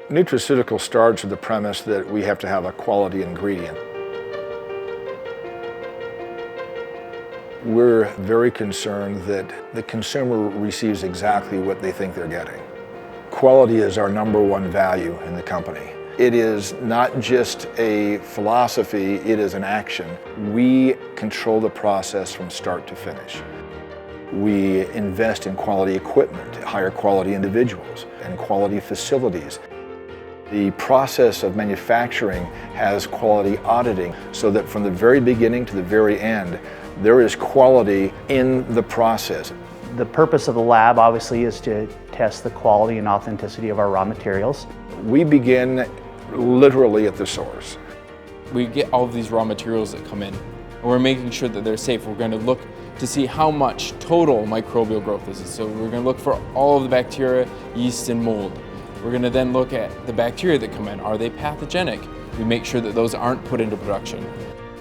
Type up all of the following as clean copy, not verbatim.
Nutraceutical starts with the premise that we have to have a quality ingredient. We're very concerned that the consumer receives exactly what they think they're getting. Quality is our #1 value in the company. It is not just a philosophy, it is an action. We control the process from start to finish. We invest in quality equipment, hire quality individuals, and quality facilities. The process of manufacturing has quality auditing so that from the very beginning to the very end, there is quality in the process. The purpose of the lab obviously is to test the quality and authenticity of our raw materials. We begin literally at the source. We get all of these raw materials that come in, and we're making sure that they're safe. We're going to look to see how much total microbial growth this is. So we're going to look for all of the bacteria, yeast, and mold. We're going to then look at the bacteria that come in. Are they pathogenic? We make sure that those aren't put into production.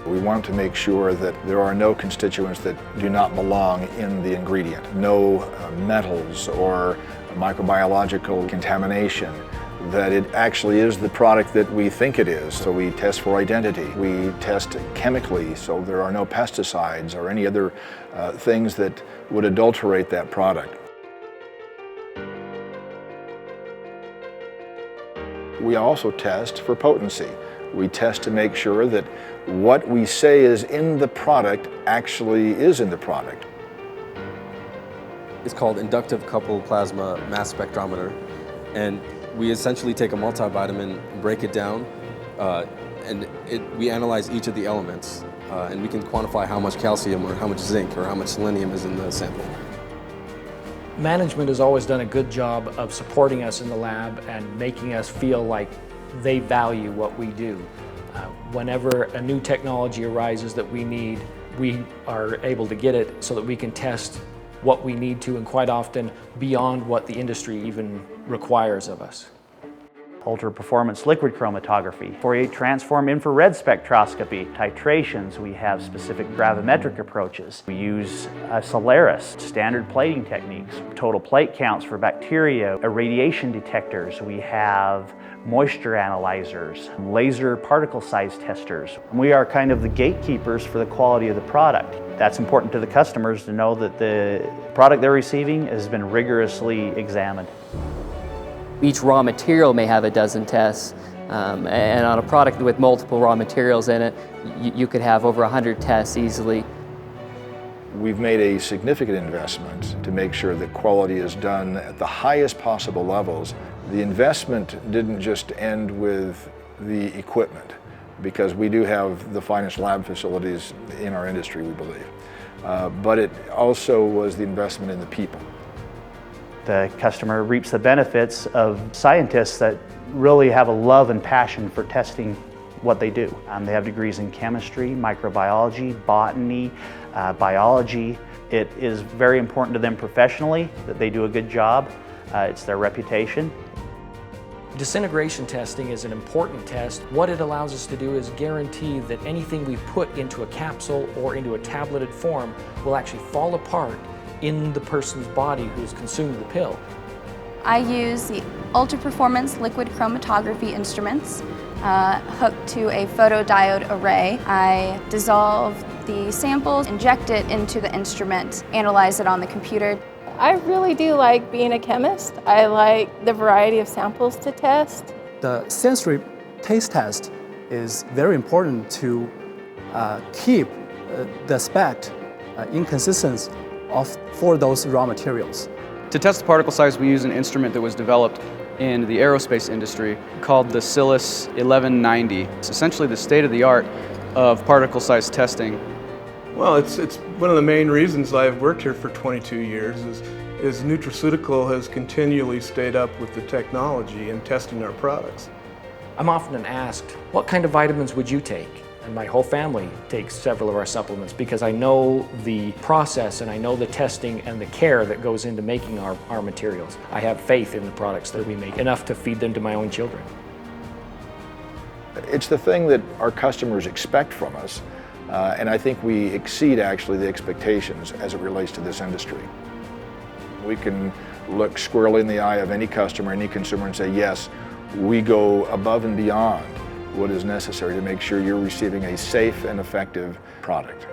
We want to make sure that there are no constituents that do not belong in the ingredient. No metals or microbiological contamination. That it actually is the product that we think it is. So we test for identity. We test chemically, so there are no pesticides or any other things that would adulterate that product. We also test for potency. We test to make sure that what we say is in the product actually is in the product. It's called inductive coupled plasma mass spectrometer, and we essentially take a multivitamin, break it down, and we analyze each of the elements, and we can quantify how much calcium or how much zinc or how much selenium is in the sample. Management has always done a good job of supporting us in the lab and making us feel like they value what we do. Whenever a new technology arises that we need, we are able to get it so that we can test what we need to, and quite often beyond what the industry even requires of us. Ultra performance liquid chromatography, Fourier transform infrared spectroscopy, titrations. We have specific gravimetric approaches. We use Solaris, standard plating techniques, total plate counts for bacteria, irradiation detectors. We have moisture analyzers, laser particle size testers. We are kind of the gatekeepers for the quality of the product. That's important to the customers to know that the product they're receiving has been rigorously examined. Each raw material may have a dozen tests, and on a product with multiple raw materials in it, you could have over 100 tests easily. We've made a significant investment to make sure that quality is done at the highest possible levels. The investment didn't just end with the equipment, because we do have the finest lab facilities in our industry, we believe. But it also was the investment in the people. The customer reaps the benefits of scientists that really have a love and passion for testing what they do. They have degrees in chemistry, microbiology, botany, biology. It is very important to them professionally that they do a good job. It's their reputation. Disintegration testing is an important test. What it allows us to do is guarantee that anything we put into a capsule or into a tableted form will actually fall apart in the person's body who's consumed the pill. I use the ultra performance liquid chromatography instruments hooked to a photodiode array. I dissolve the samples, inject it into the instrument, analyze it on the computer. I really do like being a chemist. I like the variety of samples to test. The sensory taste test is very important to keep the spec inconsistent for those raw materials. To test the particle size, we use an instrument that was developed in the aerospace industry called the Silis 1190. It's essentially the state-of-the-art of particle size testing. Well, it's one of the main reasons I've worked here for 22 years is Nutraceutical has continually stayed up with the technology and testing our products. I'm often asked, what kind of vitamins would you take? And my whole family takes several of our supplements because I know the process and I know the testing and the care that goes into making our materials. I have faith in the products that we make, enough to feed them to my own children. It's the thing that our customers expect from us, and I think we exceed actually the expectations as it relates to this industry. We can look squarely in the eye of any customer, any consumer and say, yes, We go above and beyond what is necessary to make sure you're receiving a safe and effective product.